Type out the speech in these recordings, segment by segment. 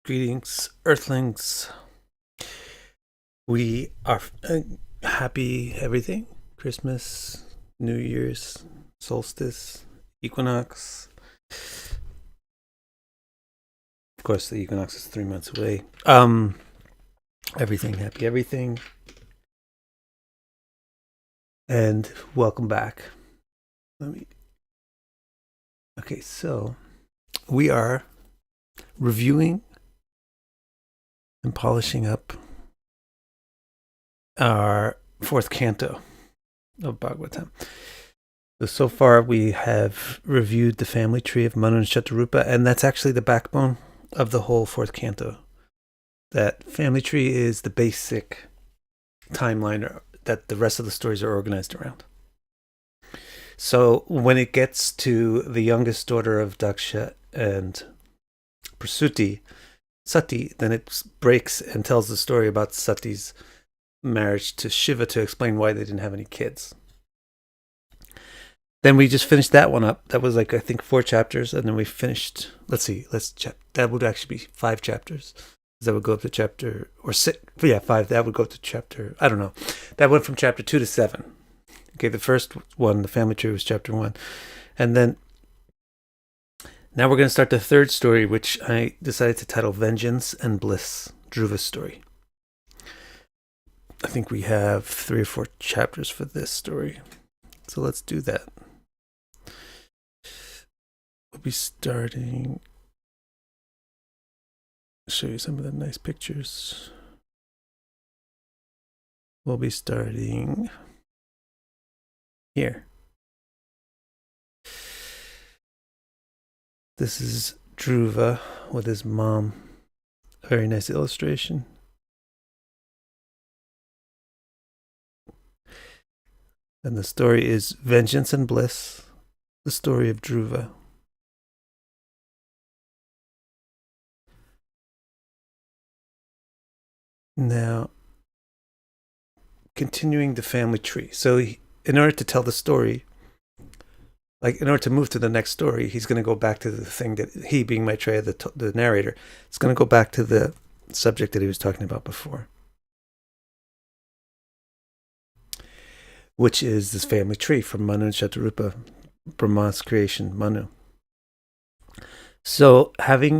Greetings, Earthlings. We are happy everything. Christmas, New Year's, solstice, equinox. Of course, the equinox is 3 months away. Everything, happy everything. And welcome back. Okay, so we are reviewing and polishing up our fourth canto of Bhagavatam. So far we have reviewed the family tree of Manu and Chattaroopa, and that's actually the backbone of the whole fourth canto. That family tree is the basic timeline that the rest of the stories are organized around. So when it gets to the youngest daughter of Daksha and Prasuti, Sati, then it breaks and tells the story about Sati's marriage to Shiva to explain why they didn't have any kids. Then we just finished that one up. That was I think 4 chapters, and then we finished. Let's check. That would actually be 5 chapters. That would go up to chapter or 6. Yeah, 5. That would go to chapter. I don't know. That went from chapter 2 to 7. Okay, the first one, the family tree, was chapter 1, and then. Now we're going to start the third story, which I decided to title Vengeance and Bliss, Dhruva's story. I think we have 3 or 4 chapters for this story. So let's do that. We'll be starting. I'll show you some of the nice pictures. We'll be starting here. This is Dhruva with his mom. A very nice illustration. And the story is Vengeance and Bliss, the story of Dhruva. Now, continuing the family tree. So in order to tell the story, in order to move to the next story, he's going to go back to the thing that he, being Maitreya, the narrator, is going to go back to the subject that he was talking about before, which is this family tree from Manu and Chattaroopa, Brahma's creation, Manu. So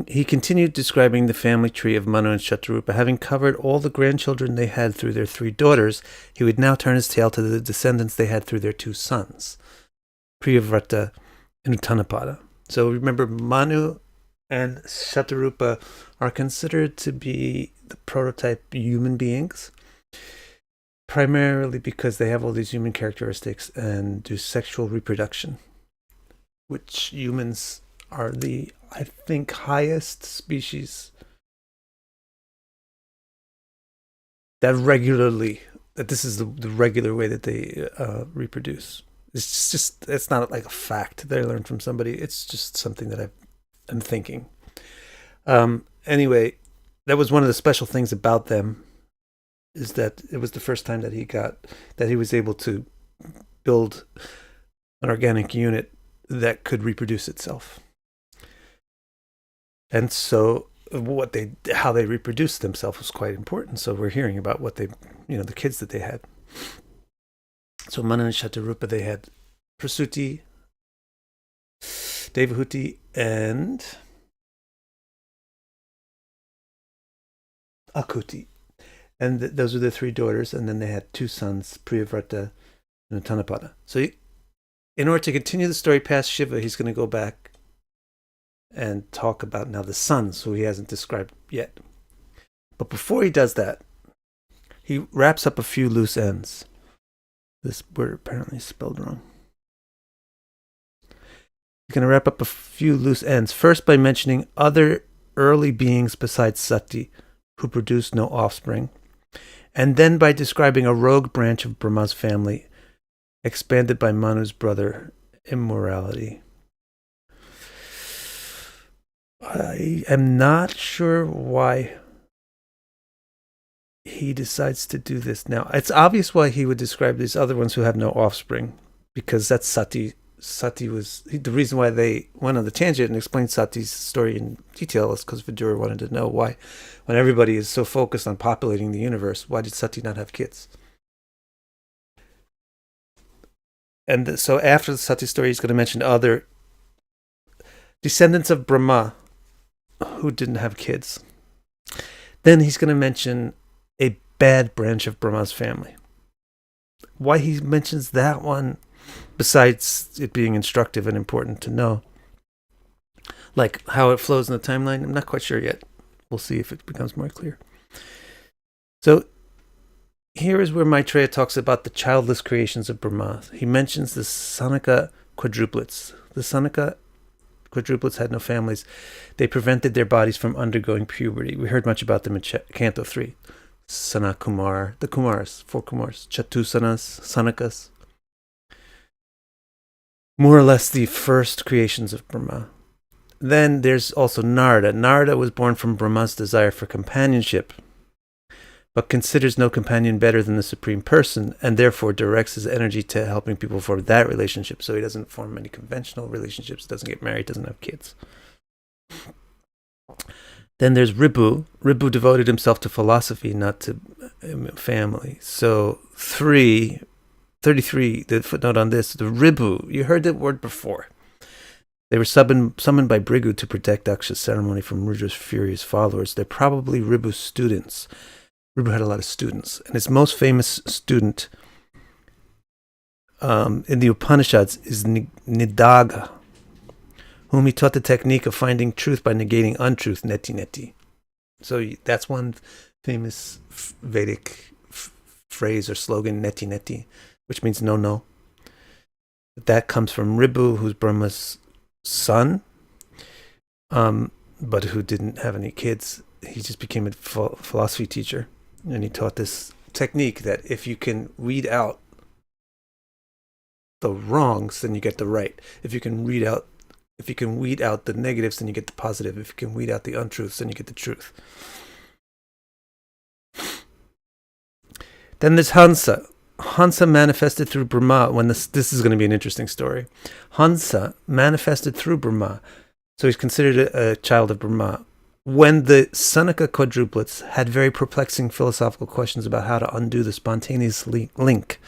he continued describing the family tree of Manu and Chattaroopa. Having covered all the grandchildren they had through their 3 daughters, he would now turn his tail to the descendants they had through their 2 sons, Priyavrata and Uttanapada. So remember, Manu and Chattaroopa are considered to be the prototype human beings, primarily because they have all these human characteristics and do sexual reproduction, which humans are the, I think, highest species that this is the regular way that they reproduce. It's not like a fact that I learned from somebody. It's just something that I'm thinking. Anyway, that was one of the special things about them, is that it was the first time that he was able to build an organic unit that could reproduce itself. And so how they reproduced themselves was quite important. So we're hearing about what the kids that they had. So Manu and Chattaroopa, they had Prasuti, Devahuti, and Akuti. And those were the 3 daughters, and then they had 2 sons, Priyavrata and Uttanapada. So in order to continue the story past Shiva, he's going to go back and talk about now the sons, who he hasn't described yet. But before he does that, he wraps up a few loose ends. This word apparently spelled wrong. He's going to wrap up a few loose ends, first by mentioning other early beings besides Sati, who produced no offspring, and then by describing a rogue branch of Brahma's family, expanded by Manu's brother, Immorality. I am not sure why he decides to do this now. It's obvious why he would describe these other ones who have no offspring, because that's Sati Sati was the reason why they went on the tangent and explained Sati's story in detail is because Vidura wanted to know why, when everybody is so focused on populating the universe, why did Sati not have kids? And so after the Sati story, he's going to mention other descendants of Brahmā who didn't have kids. Then he's going to mention a bad branch of Brahma's family. Why he mentions that one, besides it being instructive and important to know, like how it flows in the timeline, I'm not quite sure yet. We'll see if it becomes more clear. So here is where Maitreya talks about the childless creations of Brahmā. He mentions the Sanika Quadruplets. The Sanika Quadruplets had no families. They prevented their bodies from undergoing puberty. We heard much about them in Canto 3. Sanakumar, the Kumars, 4 Kumars, Chatusanas, Sanakas. More or less the first creations of Brahmā. Then there's also Narada. Narada was born from Brahma's desire for companionship, but considers no companion better than the Supreme Person, and therefore directs his energy to helping people form that relationship. So he doesn't form any conventional relationships, doesn't get married, doesn't have kids. Then there's Ribu. Ribu devoted himself to philosophy, not to family. So 33, the footnote on this, the Ribu, you heard that word before. They were summoned by Brigu to protect Daksha's ceremony from Rudra's furious followers. They're probably Ribu's students. Ribu had a lot of students, and his most famous student in the Upanishads is Nidaga, whom he taught the technique of finding truth by negating untruth, neti. So that's one famous Vedic phrase or slogan, neti, which means no. That comes from Ribu, who's Brahma's son, but who didn't have any kids. He just became a philosophy teacher, and he taught this technique that if you can weed out the wrongs, then you get the right. If you can weed out the negatives, then you get the positive. If you can weed out the untruths, then you get the truth. Then there's Hansa. Hansa manifested through Brahmā when this is going to be an interesting story. Hansa manifested through Brahmā, so he's considered a child of Brahmā. When the Sanika Quadruplets had very perplexing philosophical questions about how to undo the spontaneous link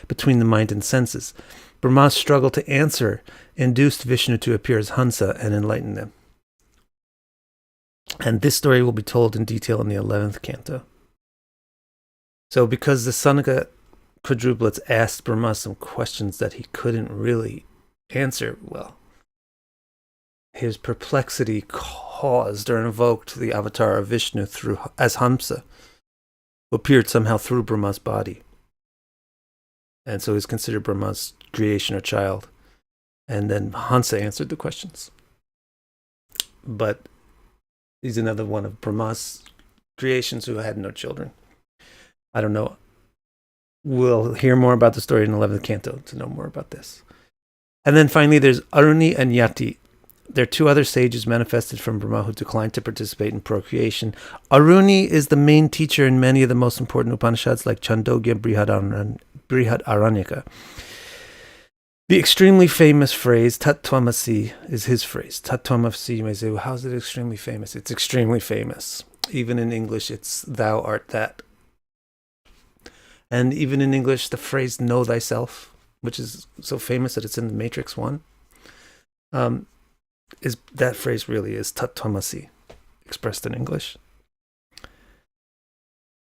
between the mind and senses, Brahma's struggle to answer induced Vishnu to appear as Hansa and enlighten them. And this story will be told in detail in the 11th canto. So because the Sanika Quadruplets asked Brahmā some questions that he couldn't really answer well, his perplexity caused or invoked the avatar of Vishnu as Hamsa, who appeared somehow through Brahma's body. And so he's considered Brahma's creation or child. And then Hansa answered the questions. But he's another one of Brahma's creations who had no children. I don't know. We'll hear more about the story in the 11th canto to know more about this. And then finally there's Aruni and Yati. There are 2 other sages manifested from Brahmā who declined to participate in procreation. Aruni is the main teacher in many of the most important Upanishads like Chandogya, Brihadaranyaka. The extremely famous phrase, Tat Tvamasi, is his phrase. Tat Tvamasi, you may say, well, how is it extremely famous? It's extremely famous. Even in English, it's thou art that. And even in English, the phrase know thyself, which is so famous that it's in the Matrix 1, is that phrase really is Tat Tvamasi, expressed in English.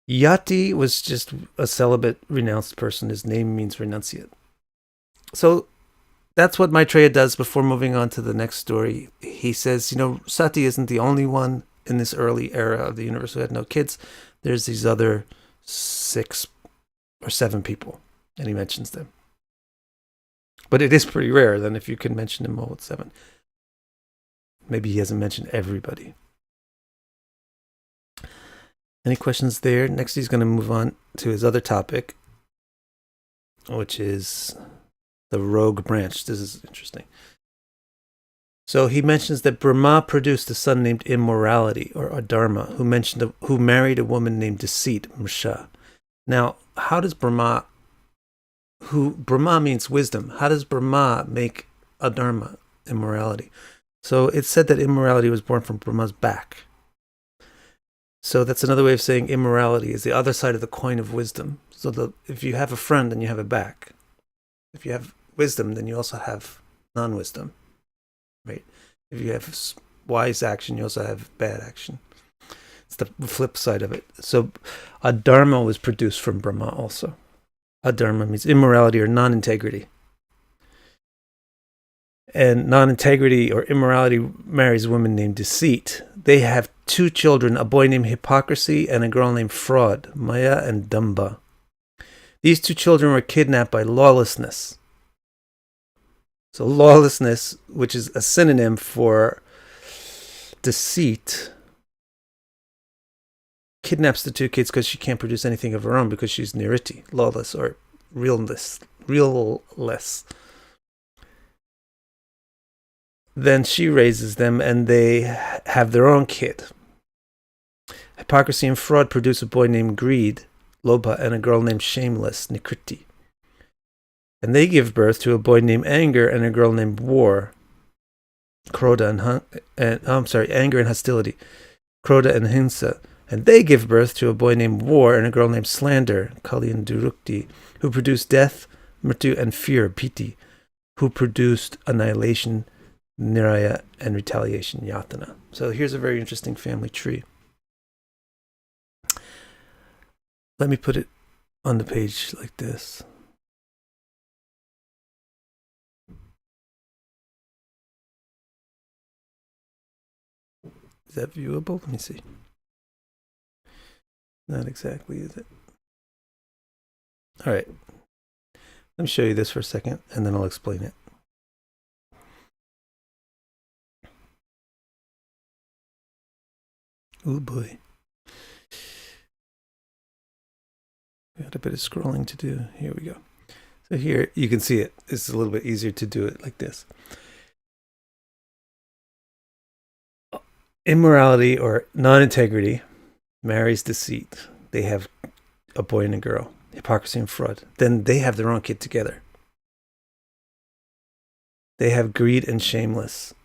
Yati was just a celibate, renounced person. His name means renunciate. So that's what Maitreya does before moving on to the next story. He says, Sati isn't the only one in this early era of the universe who had no kids. There's these other 6 or 7 people, and he mentions them. But it is pretty rare then if you can mention them all with 7. Maybe he hasn't mentioned everybody. Any questions there? Next he's going to move on to his other topic, which is the rogue branch. This is interesting. So he mentions that Brahmā produced a son named Immorality, or Adharma, who married a woman named Deceit, Mrsha. Now, how does Brahmā who Brahmā means wisdom. How does Brahmā make adharma, immorality? So it's said that immorality was born from Brahma's back. So that's another way of saying immorality is the other side of the coin of wisdom. So if you have a friend, then you have a back. If you have wisdom, then you also have non-wisdom, right? If you have wise action, you also have bad action. It's the flip side of it. So adharma was produced from Brahmā also. Adharma means immorality or non-integrity. And non-integrity or immorality marries a woman named Deceit. They have 2 children, a boy named Hypocrisy and a girl named Fraud, Maya and Damba. These 2 children were kidnapped by lawlessness. So lawlessness, which is a synonym for deceit, kidnaps the 2 kids because she can't produce anything of her own because she's niriti, lawless or realless. Then she raises them and they have their own kid. Hypocrisy and Fraud produce a boy named Greed, Lobha, and a girl named Shameless, Nikriti. And they give birth to a boy named Anger and a girl named War, Krodha anger and hostility, Krodha and Hinsa. And they give birth to a boy named War and a girl named Slander, Kali and Durukti, who produced death, Mritu, and fear, Piti, who produced annihilation, Niraya, and retaliation, Yatana. So here's a very interesting family tree. Let me put it on the page like this. Is that viewable? Let me see. Not exactly, is it? All right. Let me show you this for a second, and then I'll explain it. Oh boy. We got a bit of scrolling to do. Here we go. So here you can see it. It's a little bit easier to do it like this. Immorality or non-integrity marries deceit. They have a boy and a girl. Hypocrisy and Fraud. Then they have their own kid together. They have greed and shameless.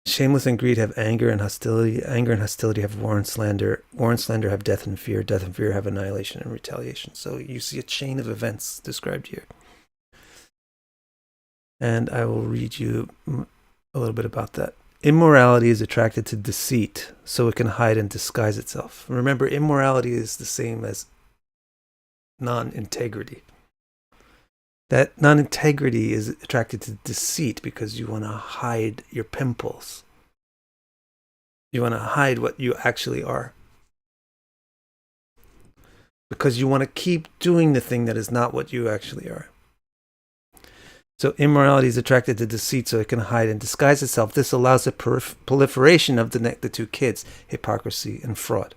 Shameless and greed have anger and hostility. Anger and hostility have war and slander. War and slander have death and fear. Death and fear have annihilation and retaliation. So you see a chain of events described here. And I will read you a little bit about that. Immorality is attracted to deceit, so it can hide and disguise itself. Remember, immorality is the same as non-integrity. That non-integrity is attracted to deceit because you want to hide your pimples. You want to hide what you actually are. Because you want to keep doing the thing that is not what you actually are. So immorality is attracted to deceit so it can hide and disguise itself. This allows the proliferation of the 2 kids, hypocrisy and fraud.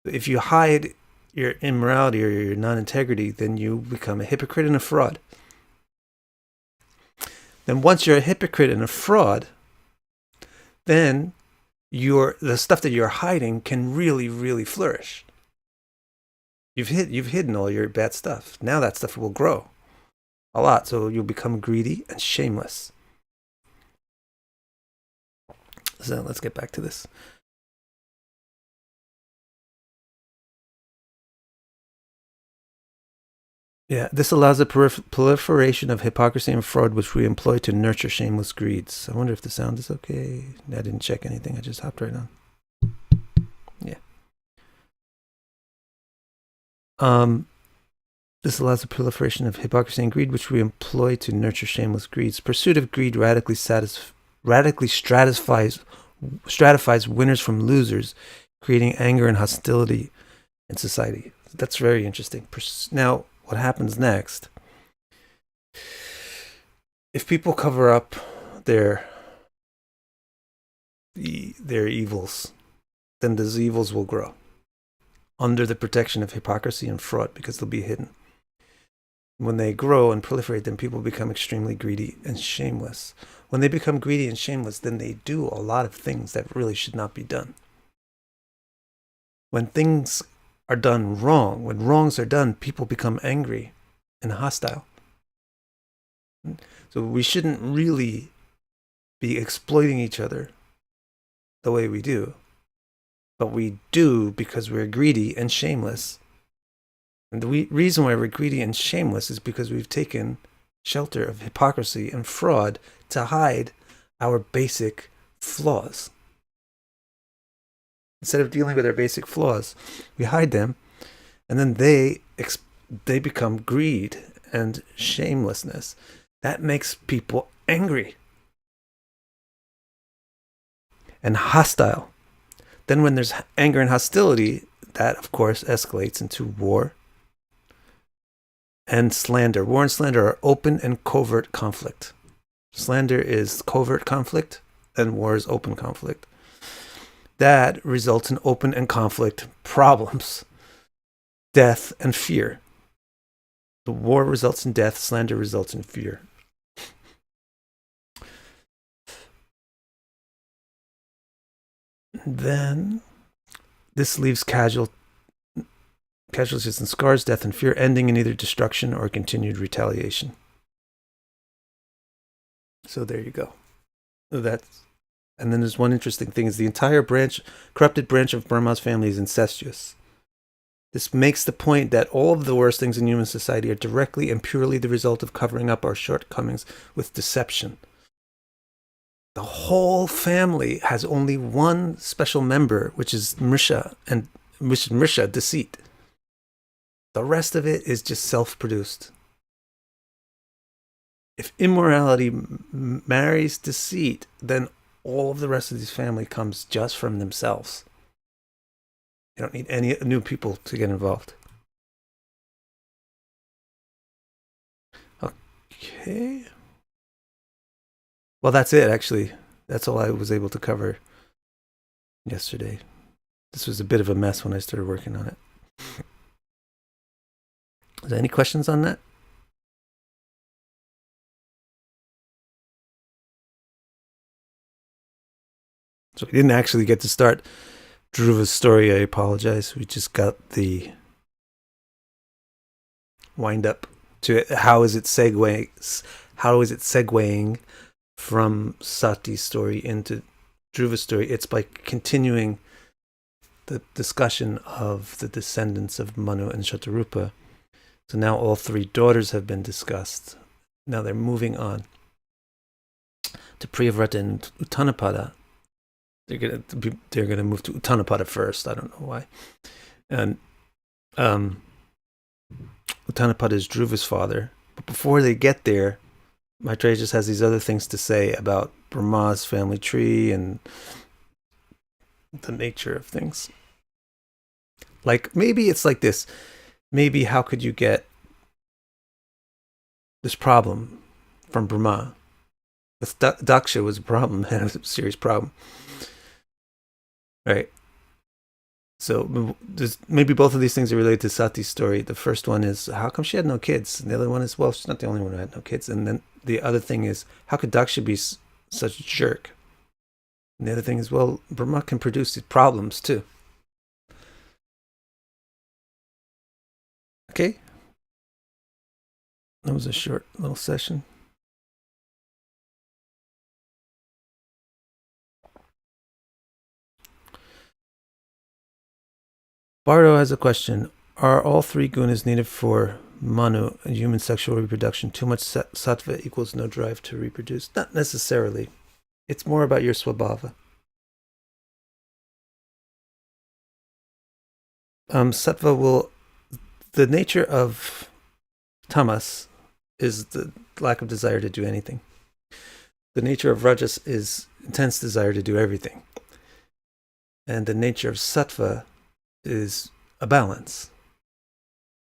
If you hide your immorality or your non-integrity, then you become a hypocrite and a fraud. Then once you're a hypocrite and a fraud, then the stuff that you're hiding can really, really flourish. You've hidden all your bad stuff. Now that stuff will grow a lot, so you'll become greedy and shameless. So let's get back to this. Yeah, this allows the proliferation of hypocrisy and fraud, which we employ to nurture shameless greeds. I wonder if the sound is okay. I didn't check anything. I just hopped right on. Yeah. This allows the proliferation of hypocrisy and greed, which we employ to nurture shameless greeds. Pursuit of greed radically stratifies winners from losers, creating anger and hostility in society. That's very interesting. Now, what happens next? If people cover up their evils, then those evils will grow under the protection of hypocrisy and fraud because they'll be hidden. When they grow and proliferate, then people become extremely greedy and shameless. When they become greedy and shameless, then they do a lot of things that really should not be done. When things are done wrong, when wrongs are done, people become angry and hostile. So we shouldn't really be exploiting each other the way we do. But we do because we're greedy and shameless. And the reason why we're greedy and shameless is because we've taken shelter of hypocrisy and fraud to hide our basic flaws. Instead of dealing with our basic flaws, we hide them, and then they become greed and shamelessness. That makes people angry and hostile. Then when there's anger and hostility, that of course escalates into war and slander. War and slander are open and covert conflict. Slander is covert conflict, and war is open conflict. That results in open and conflict problems, death and fear. The war results in death, slander results in fear. Then this leaves casualties and scars, death and fear, ending in either destruction or continued retaliation. So there you go. And then there's one interesting thing is the entire corrupted branch of Brahmā's family is incestuous. This makes the point that all of the worst things in human society are directly and purely the result of covering up our shortcomings with deception. The whole family has only one special member, which is Mrisha, deceit. The rest of it is just self-produced. If immorality marries deceit, then all of the rest of this family comes just from themselves. You don't need any new people to get involved. Okay. Well, that's it, actually. That's all I was able to cover yesterday. This was a bit of a mess when I started working on it. Is there any questions on that? So we didn't actually get to start Dhruva's story. I apologize. We just got the wind up to it. How is it segueing from Sati's story into Dhruva's story? It's by continuing the discussion of the descendants of Manu and Chattaroopa. So now all three daughters have been discussed. Now they're moving on to Priyavrata and Uttanapada. They're gonna move to Uttanapada first. I don't know why. And Uttanapada is Dhruva's father. But before they get there, Maitreya just has these other things to say about Brahmā's family tree and the nature of things. Like, maybe it's like this. Maybe how could you get this problem from Brahmā? With Daksha was a problem, and it was a serious problem. Right. So maybe both of these things are related to Sati's story. The first one is, how come she had no kids? And the other one is, well, she's not the only one who had no kids. And then the other thing is, how could Daksha be such a jerk? And the other thing is, well, Brahmā can produce these problems too. Okay. That was a short little session. Bardo has a question. Are all three gunas needed for Manu and human sexual reproduction? Too much sattva equals no drive to reproduce? Not necessarily. It's more about your swabhava. Sattva will... The nature of tamas is the lack of desire to do anything. The nature of rajas is intense desire to do everything. And the nature of sattva is a balance.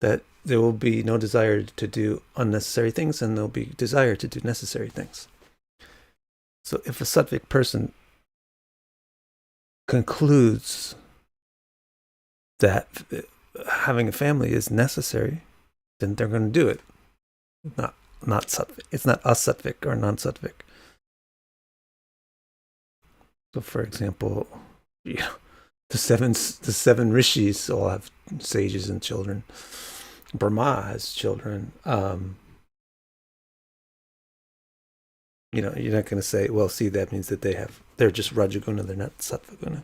That there will be no desire to do unnecessary things, and there'll be desire to do necessary things. So if a sattvic person concludes that having a family is necessary, then they're going to do it. Not sattvic. It's not asattvic or non-sattvic. So, for example, the seven rishis all have sages and children. Brahmā has children. You're not going to say, well, see, that means that they're just Rajaguna, they're not Sattvaguna.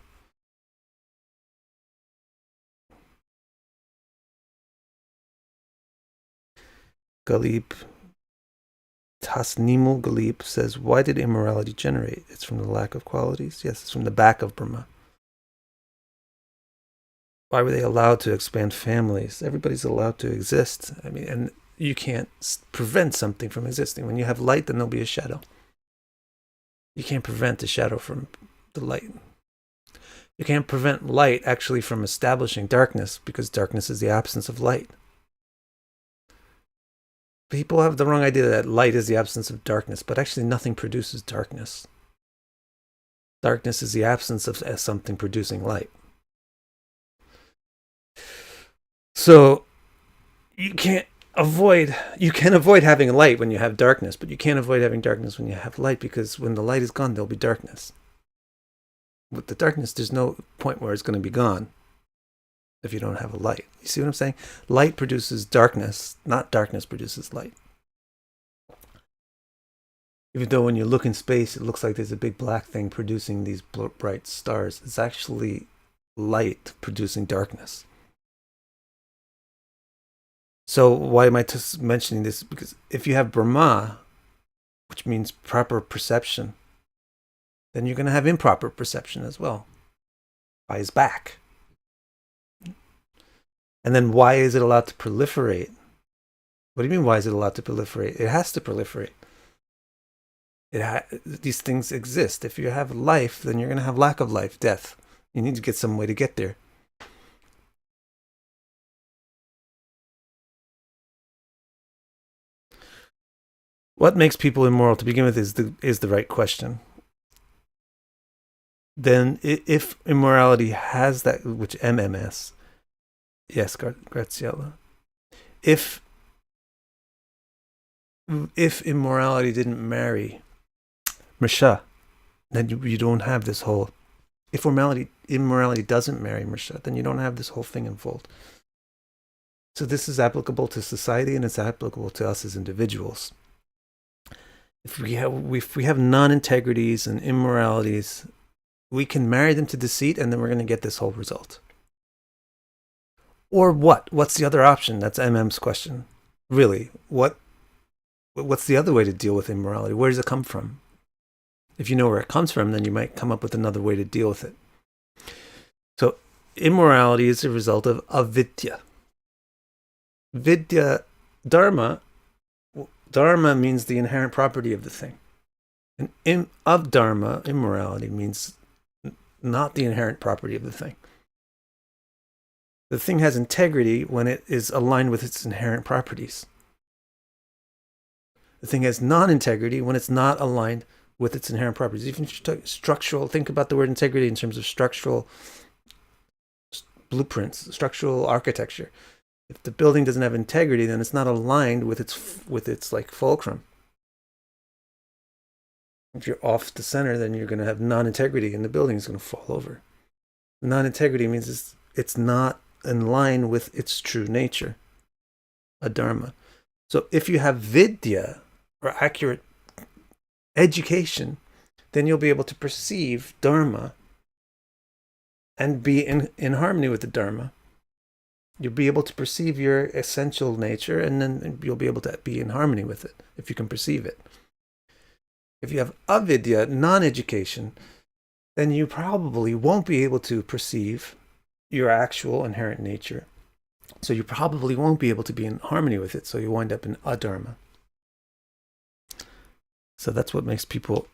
Galip Tasnimul Galip says, why did immorality generate? It's from the lack of qualities. Yes, it's from the back of Brahmā. Why were they allowed to expand families? Everybody's allowed to exist. I mean, and you can't prevent something from existing. When you have light, then there'll be a shadow. You can't prevent the shadow from the light. You can't prevent light actually from establishing darkness, because darkness is the absence of light. People have the wrong idea that light is the absence of darkness, but actually nothing produces darkness. Darkness is the absence of something producing light. So you can avoid having light when you have darkness, but you can't avoid having darkness when you have light, because when the light is gone, there'll be darkness. With the darkness, there's no point where it's going to be gone if you don't have a light. You see what I'm saying? Light produces darkness, not darkness produces light. Even though when you look in space, it looks like there's a big black thing producing these bright stars, it's actually light producing darkness. So why am I mentioning this? Because if you have Brahmā, which means proper perception, then you're going to have improper perception as well. By his back. And then why is it allowed to proliferate? What do you mean, why is it allowed to proliferate? It has to proliferate. These things exist. If you have life, then you're going to have lack of life, death. You need to get some way to get there. What makes people immoral to begin with is the right question. Then if immorality has that, which MMS, yes, Graziella, if immorality didn't marry Mrsha, then you don't have this whole, if immorality doesn't marry Mrsha, then you don't have this whole thing unfold. So this is applicable to society, and it's applicable to us as individuals. If we have non-integrities and immoralities, we can marry them to deceit, and then we're going to get this whole result. Or what? What's the other option? That's MM's question. Really, what's the other way to deal with immorality? Where does it come from? If you know where it comes from, then you might come up with another way to deal with it. So immorality is a result of avidya. Vidya, dharma means the inherent property of the thing. And of dharma, immorality means not the inherent property of the thing. The thing has integrity when it is aligned with its inherent properties. The thing has non-integrity when it's not aligned with its inherent properties. Even structural, think about the word integrity in terms of structural blueprints, structural architecture. If the building doesn't have integrity, then it's not aligned with its like fulcrum. If you're off the center, then you're going to have non-integrity, and the building is going to fall over. Non-integrity means it's not in line with its true nature, a dharma. So if you have vidya, or accurate education, then you'll be able to perceive dharma and be in harmony with the dharma. You'll be able to perceive your essential nature, and then you'll be able to be in harmony with it if you can perceive it. If you have avidya, non-education, then you probably won't be able to perceive your actual inherent nature. So you probably won't be able to be in harmony with it, so you wind up in adharma. So that's what makes people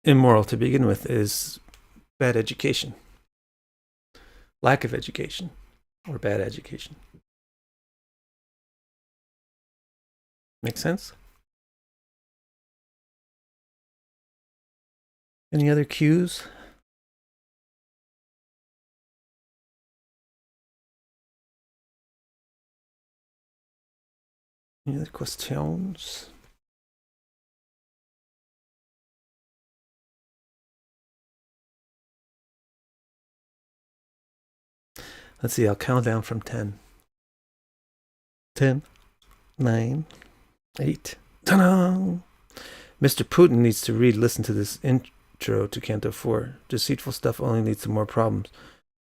immoral to begin with, is bad education. Lack of education, or bad education. Make sense? Any other cues? Any other questions? Let's see, I'll count down from 10. 10, 9, 8. Ta-da! Mr. Putin needs to listen to this intro to Canto 4. Deceitful stuff only leads to more problems.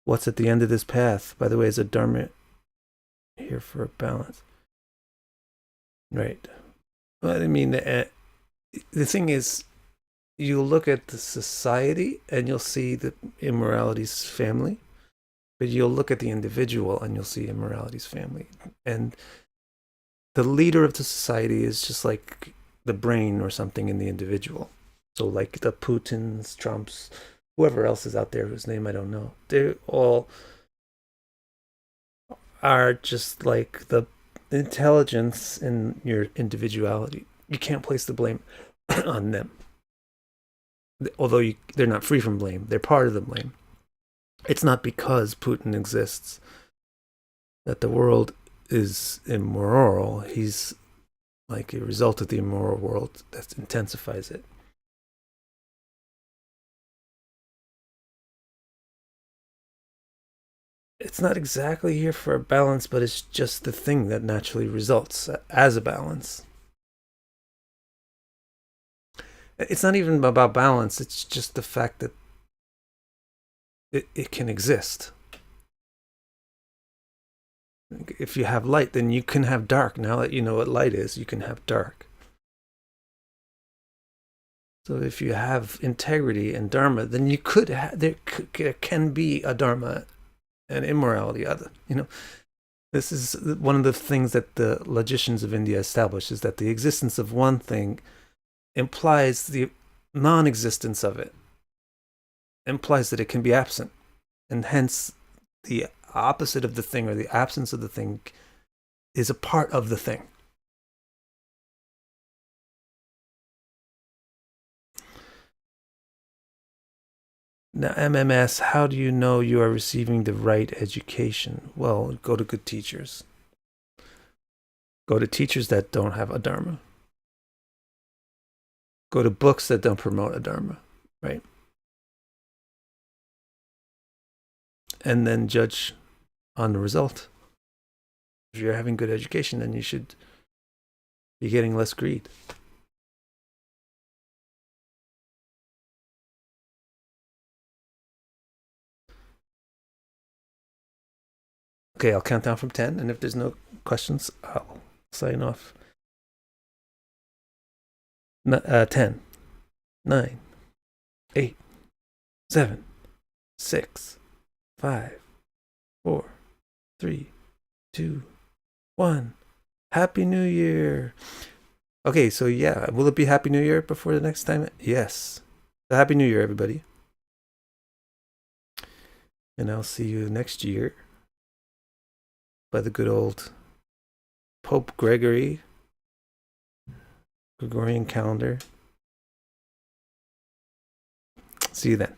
What's at the end of this path? By the way, is a Dharma here for a balance? Right. Well, I mean, the thing is, you look at the society and you'll see the immorality's family, but you'll look at the individual and you'll see immorality's family. And the leader of the society is just like the brain or something in the individual. So like the Putins, Trumps, whoever else is out there whose name I don't know, they all are just like the intelligence in your individuality. You can't place the blame on them. Although they're not free from blame, they're part of the blame. It's not because Putin exists that the world is immoral. He's like a result of the immoral world that intensifies it. It's not exactly here for a balance, but it's just the thing that naturally results as a balance. It's not even about balance, it's just the fact that it can exist. If you have light, then you can have dark. Now that you know what light is, you can have dark. So if you have integrity and dharma, then you could have, there can be a dharma and immorality. This is one of the things that the logicians of India established, is that the existence of one thing implies the non-existence of it, implies that it can be absent, and hence the opposite of the thing, or the absence of the thing, is a part of the thing. Now, MMS, how do you know you are receiving the right education? Well, go to good teachers. Go to teachers that don't have a dharma. Go to books that don't promote a dharma, right? And then judge on the result. If you're having good education, then you should be getting less greed. Okay, I'll count down from 10, and if there's no questions, I'll sign off. 10, 9, 8, 7, 6, 5, 4, 3, 2, 1. Happy New Year. Okay, so yeah, will it be Happy New Year before the next time? Yes. So Happy New Year, everybody. And I'll see you next year by the good old Pope Gregorian calendar. See you then.